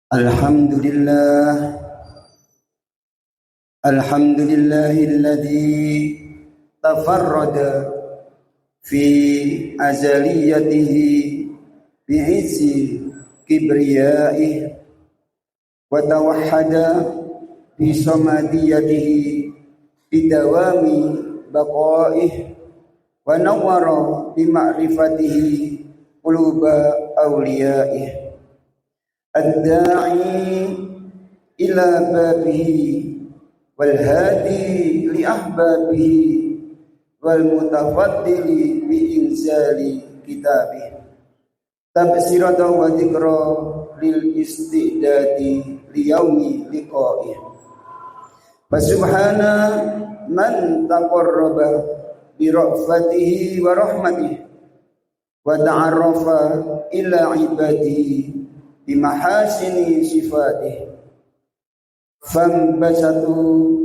Alhamdulillah, alhamdulillahilladzi tafarrada fi azaliyatihi bi'izzi kibriyaihi wa tawahhada fi samadiyatihi bidawami baqaihi wa nawwara bi ma'rifatihi quluba awliyaihi ad-da'i ila babihi wal hadi li ahbabihi wal mutafaddili bi inzali kitabih tabsiratan wa dzikra lil istidadi li yaumi liqa'ih fa subhana man taqarraba bi ra'fatihi wa rahmatihi wa ta'arrafa ila ibadihi bimahasini sifatih fambasatu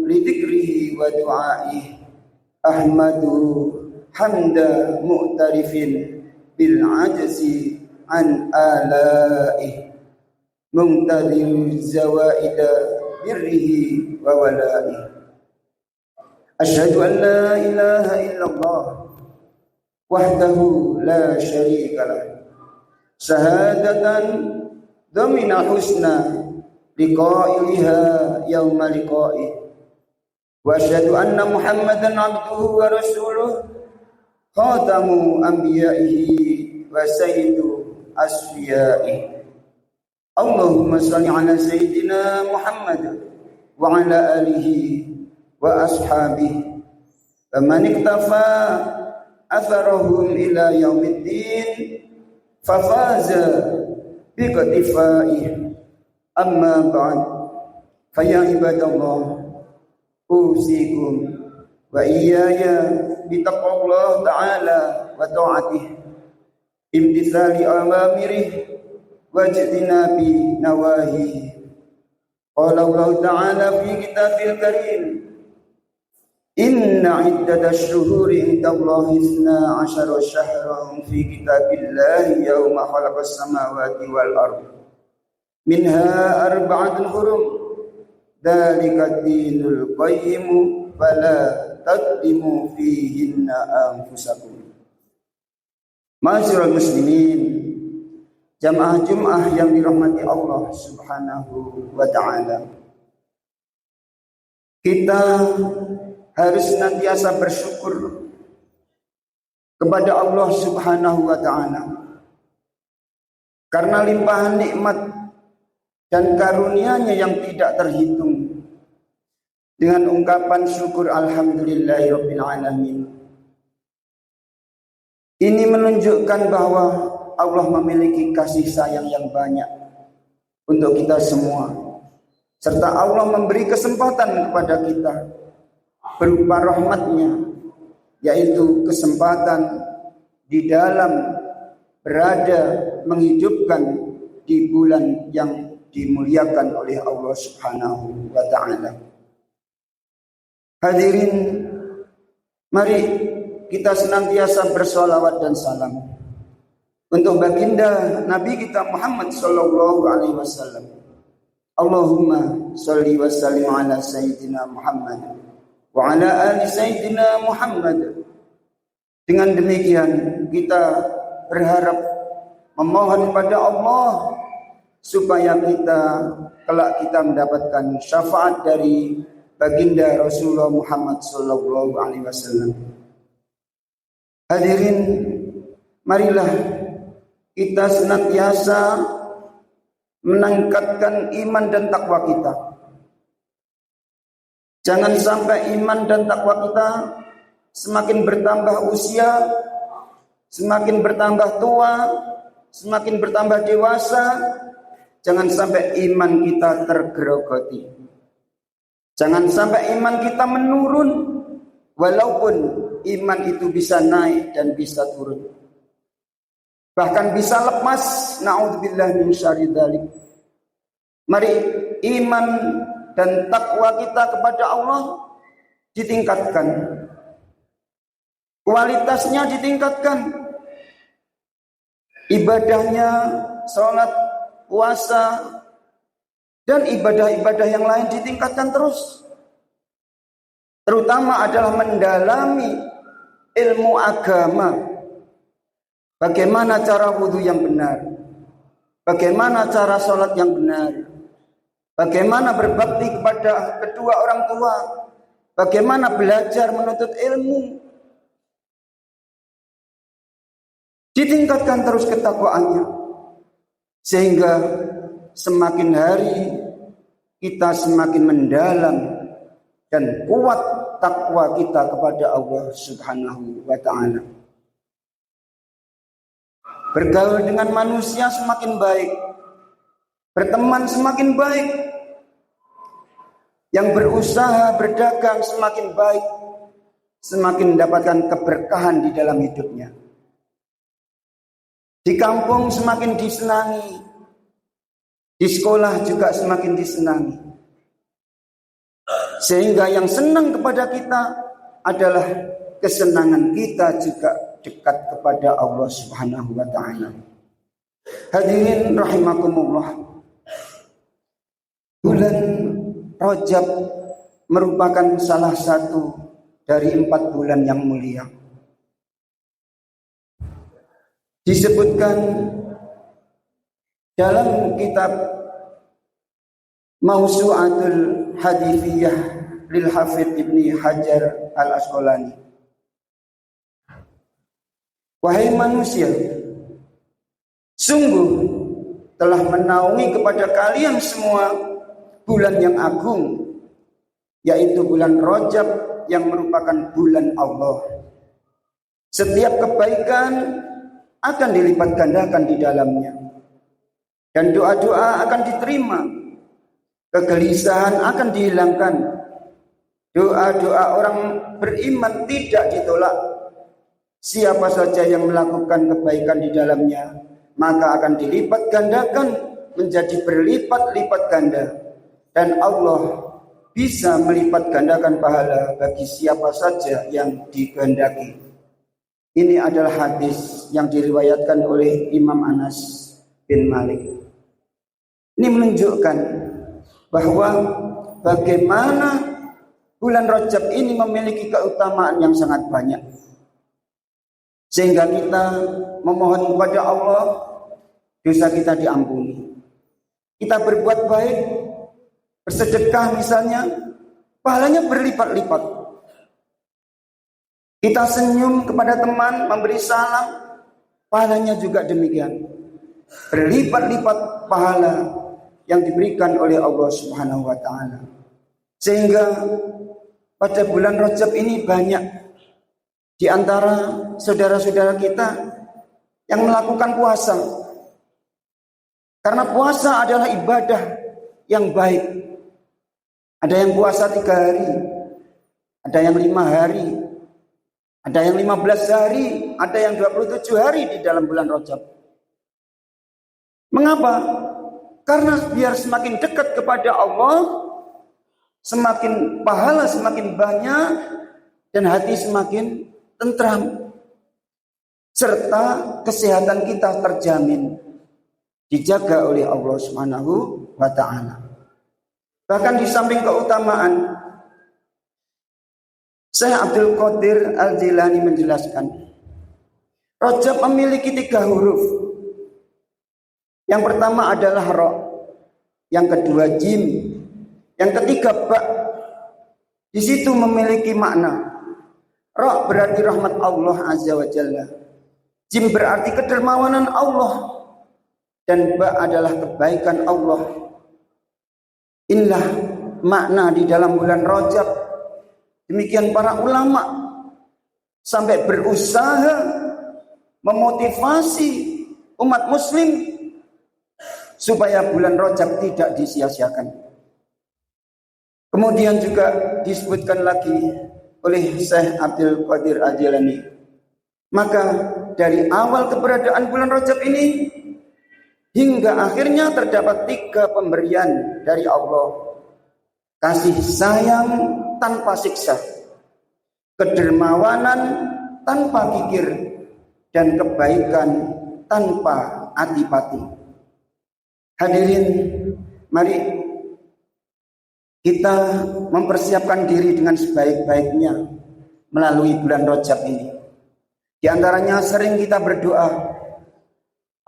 lidikrihi wa du'aih ahmadu hamda mu'tarifin bil ajzi an alaih mumtadil zawaida birrihi wa walaih asyhadu an la ilaha illallah wahdahu la syarika lah syahadatan domina husna liqa'iliha yawma liqa'i wa asyhadu anna muhammadan abduhu wa rasuluh khatamu anbiya'ihi wa sayyidu asfiya'ihi Allahumma salli ala sayyidina Muhammad wa ala alihi wa ashabihi wa man iktafa atharahum ila yaumiddin fafaza biqtifaihi amma ba'd fa ya ibadallah usikum wa iyaya bitaqwallah ta'ala wa ta'atihi imtithali awamirih wa jtinabi nawahi qala Allah ta'ala fi kitabil karim inna iddatash shuhuri indallahi 12 syahran fi kitabillahi yawma khalaqas samawati wal ardh minha arba'atun hurum dzalika dinul qayyim fala tadlimu fihinna anfusakum. Ma'asyiral muslimin, jamaah Jumat yang dirahmati Allah Subhanahu wa taala. Kita harus senantiasa bersyukur kepada Allah Subhanahu wa taala karena limpahan nikmat dan karunia-Nya yang tidak terhitung. Dengan ungkapan syukur alhamdulillahirabbil alamin. Ini menunjukkan bahwa Allah memiliki kasih sayang yang banyak untuk kita semua, serta Allah memberi kesempatan kepada kita berupa rahmat-Nya, yaitu kesempatan di dalam berada menghidupkan di bulan yang dimuliakan oleh Allah Subhanahu wa taala. Hadirin, mari kita senantiasa bersolawat dan salam untuk baginda Nabi kita Muhammad sallallahu alaihi wasallam. Allahumma shalli wa sallim ala sayyidina Muhammad wa ala ali sayyidina Muhammad. Dengan demikian kita berharap memohon kepada Allah supaya kelak kita mendapatkan syafaat dari baginda Rasulullah Muhammad sallallahu alaihi wasallam. Hadirin, marilah kita senantiasa meningkatkan iman dan takwa kita. Jangan sampai iman dan takwa kita semakin bertambah usia, semakin bertambah tua, semakin bertambah dewasa, jangan sampai iman kita tergerogoti. Jangan sampai iman kita menurun, walaupun iman itu bisa naik dan bisa turun. Bahkan bisa lepas, na'udzubillah min syarri dzalik. Mari iman dan takwa kita kepada Allah ditingkatkan. Kualitasnya ditingkatkan. Ibadahnya, salat, puasa, Dan ibadah-ibadah yang lain ditingkatkan terus. Terutama adalah mendalami ilmu agama. Bagaimana cara wudhu yang benar, bagaimana cara sholat yang benar, bagaimana berbakti kepada kedua orang tua, bagaimana belajar menuntut ilmu. Ditingkatkan terus ketakwaannya, sehingga semakin hari kita semakin mendalam dan kuat takwa kita kepada Allah Subhanahu wa ta'ala. Bergaul dengan manusia semakin baik, berteman semakin baik, yang berusaha berdagang semakin baik, semakin mendapatkan keberkahan di dalam hidupnya. Di kampung semakin disenangi, di sekolah juga semakin disenangi. Sehingga yang senang kepada kita adalah kesenangan kita juga dekat kepada Allah Subhanahu wa ta'ala. Hadirin rahimakumullah. Bulan Rajab merupakan salah satu dari 4 bulan yang mulia. Disebutkan dalam kitab Mausu'atul Hadithiyah lil Hafidh Ibni Hajar al-Asqalani. Wahai manusia, sungguh telah menaungi kepada kalian semua bulan yang agung, yaitu bulan Rajab yang merupakan bulan Allah. Setiap kebaikan akan dilipat gandakan di dalamnya, dan doa-doa akan diterima, kegelisahan akan dihilangkan, doa-doa orang beriman tidak ditolak. Siapa saja yang melakukan kebaikan di dalamnya, maka akan dilipat gandakan menjadi berlipat-lipat ganda, dan Allah bisa melipat gandakan pahala bagi siapa saja yang dikehendaki. Ini adalah hadis yang diriwayatkan oleh Imam Anas bin Malik. Ini menunjukkan bahwa bagaimana bulan Rajab ini memiliki keutamaan yang sangat banyak, sehingga kita memohon kepada Allah dosa kita diampuni. Kita berbuat baik, bersedekah misalnya, pahalanya berlipat-lipat. Kita senyum kepada teman, memberi salam, pahalanya juga demikian. Berlipat-lipat pahala yang diberikan oleh Allah Subhanahu wa ta'ala. Sehingga pada bulan Rajab ini banyak di antara saudara-saudara kita yang melakukan puasa. Karena puasa adalah ibadah yang baik. Ada yang puasa 3 hari, ada yang 5 hari, ada yang 15 hari, ada yang 27 hari di dalam bulan Rajab. Mengapa? Karena biar semakin dekat kepada Allah, semakin pahala semakin banyak, dan hati semakin tentram, serta kesehatan kita terjamin, dijaga oleh Allah Subhanahu wa ta'ala. Bahkan di samping keutamaan, Syekh Abdul Qadir Al-Jilani menjelaskan, Rajab memiliki 3 huruf. Yang pertama adalah Ra, yang kedua Jim, yang ketiga Ba. Di situ memiliki makna. Ra berarti rahmat Allah Azza wa Jalla, Jim berarti kedermawanan Allah, dan Ba adalah kebaikan Allah. Inilah makna di dalam bulan Rajab. Demikian para ulama sampai berusaha memotivasi umat muslim supaya bulan Rajab tidak disia-siakan. Kemudian juga disebutkan lagi oleh Syekh Abdul Qadir Al-Jilani, maka dari awal keberadaan bulan Rajab ini hingga akhirnya terdapat 3 pemberian dari Allah. Kasih sayang tanpa siksa, kedermawanan tanpa kikir, dan kebaikan tanpa antipati. Hadirin, mari kita mempersiapkan diri dengan sebaik-baiknya melalui bulan Rajab ini. Di antaranya sering kita berdoa,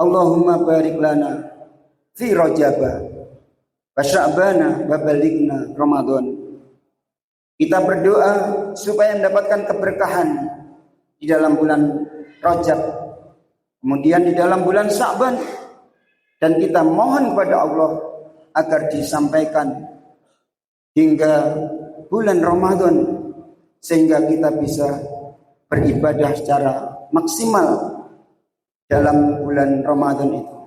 Allahumma barik lana fi Rajab wa Sya'bana wa balighna Ramadan. Kita berdoa supaya mendapatkan keberkahan di dalam bulan Rajab, kemudian di dalam bulan Sya'ban, dan kita mohon kepada Allah agar disampaikan hingga bulan Ramadan sehingga kita bisa beribadah secara maksimal dalam bulan Ramadan itu.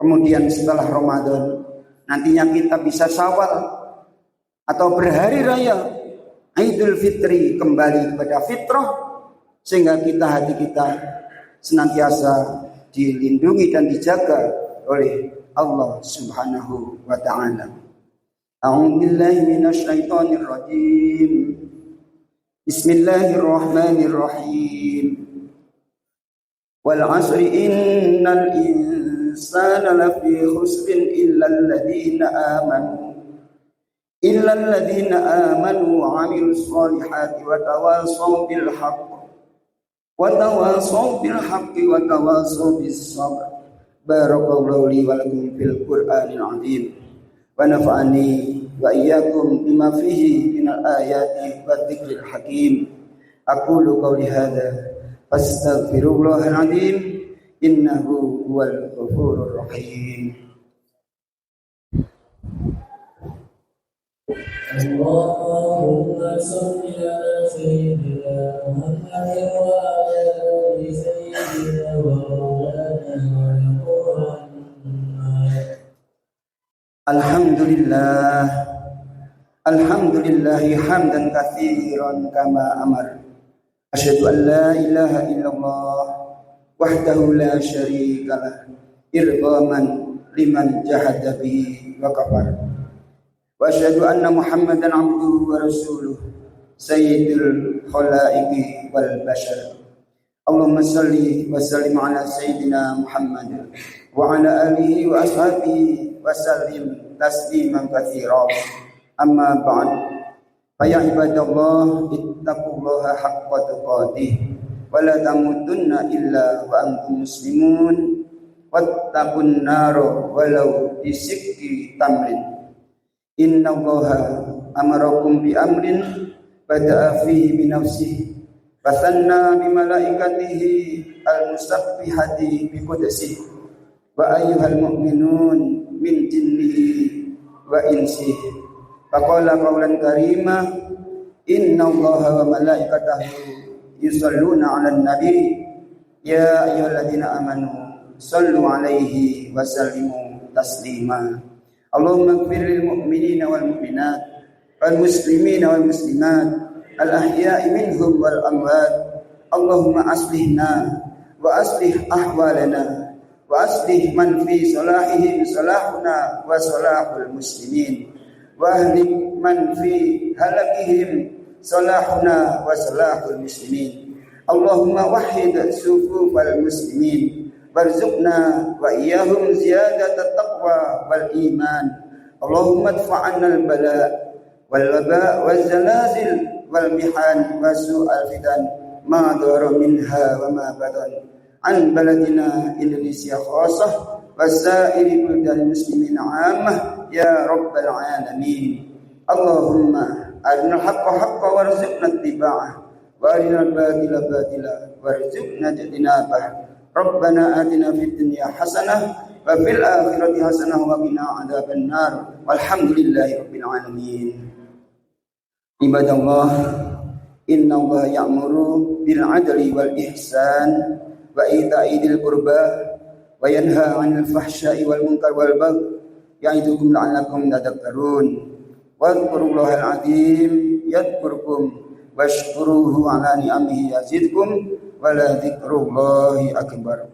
Kemudian setelah Ramadan nantinya kita bisa Syawal atau berhari raya Idul Fitri, kembali kepada fitrah sehingga hati kita senantiasa dilindungi dan dijaga oleh Allah Subhanahu wa taala. A'udzu billahi minasyaitonir rajim. Bismillahirrahmanirrahim. Wal 'asri innal insana lafi khusrin إلا الذين آمنوا وعملوا الصالحات وتواصوا بالحق وتواصوا بالصبر. بارك الله لي ولكم في القرآن العظيم ونفعني وإياكم بما فيه من الآيات والذكر الحكيم. أقول قولي هذا فاستغفر الله العظيم إنه هو الغفور الرحيم. اللهم صل على سيدنا محمد وعلى آل سيدنا ومولانا الحمد لله حمدا كثيرا كما أمر. أشهد أن لا إله إلا الله وحده لا شريك له إرغاما لمن جحد به وكفر. وأشهد أن محمدا عبده ورسوله سيد الخلائق والبشر. اللهم صل وسلم على سيدنا محمد وعلى آله وأصحابه وسلم تسليما كثيرا. أما بعد فيا عباد الله اتقوا الله حق تقاته ولا تموتن إلا وأنتم مسلمون واتقوا النار ولو بشق تمر. Inna Allaha amarakum bi amrin bada'a fihi bi nafsihi fasanna bi malaikatihi al-musabbihati bi qudsihi wa ayyuhal mu'minun min jinnihi wa insihi. Faqala qawlan karima inna Allaha wa malaikatahu yusalluna 'alan nabi ya ayyuhalladzina amanu sallu 'alaihi wa sallimu taslima. Allahumma ighfir lil mu'minina wal mu'minat wal muslimina wal muslimat al ahya'i minhum wal amwat. Allahumma aslihna wa aslih ahwalana wa aslih man fi salahihim salahuna wa salahul muslimin wa ahlik man fi halakihim salahuna wa salahul muslimin. Allahumma wahhid sufufal muslimin warzuqna wa iyyahum ziyadata taqwa wal iman. Allahumma adfa'anna al bala wal waba wal zalazil wal mihan wa su'al fitan ma dhara minha wa ma badan an baladina Indonesia khassah wa sa'iri buldan muslimin 'ammah ya rabbal alamin. Allahumma arinal haqqa haqqan warzuqna ittiba'ah wa arinal batila batila warzuqna ijtinabah. Rabbana atina fid dunya hasanah wa fil akhirati hasanah wa qina adzaban nar. Walhamdulillahi rabbil alamin. Ibadallah, innallaha ya'muru bil 'adli wal ihsan wa ita'i dzil qurba wa yanha 'anil fahsya'i wal munkar wal baghi ya'idukum la'allakum tadhakkarun. Wadhkurullahal 'azim yadhkurkum washkuruhu 'ala ni'amihi yazidkum wala dzikrullahi akbar.